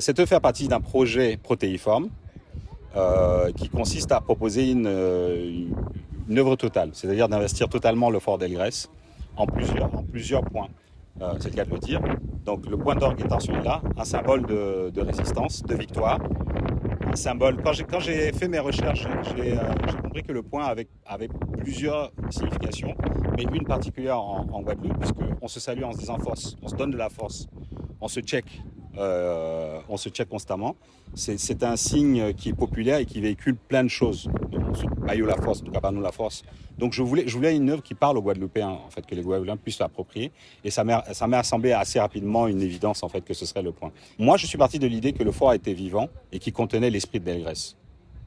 C'est de faire partie d'un projet protéiforme qui consiste à proposer une œuvre totale, c'est-à-dire d'investir totalement le Fort d'Elgrès en plusieurs points. C'est le cas de le dire. Donc le point d'orgue est tension là, un symbole de résistance, de victoire, un symbole. Quand j'ai fait mes recherches, j'ai compris que le point avait plusieurs significations, mais une particulière en Guadeloupe, puisqu'on se salue en se disant force, on se donne de la force, on se check constamment. C'est un signe qui est populaire et qui véhicule plein de choses. Bayo la force, en tout cas nous la force. Donc je voulais une œuvre qui parle aux Guadeloupéens, en fait, que les Guadeloupéens puissent l'approprier. Et ça m'est semblé assez rapidement une évidence, en fait, que ce serait le point. Moi, je suis parti de l'idée que le fort était vivant et qu'il contenait l'esprit d'Elgrès,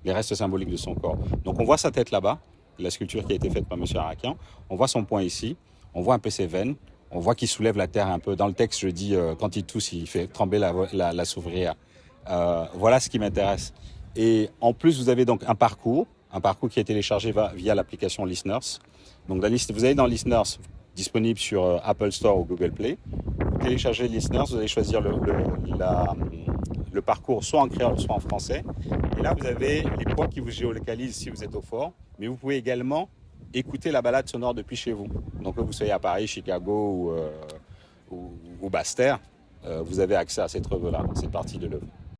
les restes symboliques de son corps. Donc on voit sa tête là-bas, la sculpture qui a été faite par M. Arakian. On voit son poing ici, on voit un peu ses veines. On voit qu'il soulève la terre un peu. Dans le texte, je dis, quand il tousse, il fait trembler la soufrière. Voilà ce qui m'intéresse. Et en plus, vous avez donc un parcours qui est téléchargé via l'application Listeners. Donc, vous allez dans Listeners, disponible sur Apple Store ou Google Play. Vous téléchargez Listeners, vous allez choisir le parcours soit en créole, soit en français. Et là, vous avez les points qui vous géolocalisent si vous êtes au fort. Mais vous pouvez également écouter la balade sonore depuis chez vous. Donc que vous soyez à Paris, Chicago ou Basse-Terre, vous avez accès à cette œuvre-là, cette partie de l'œuvre.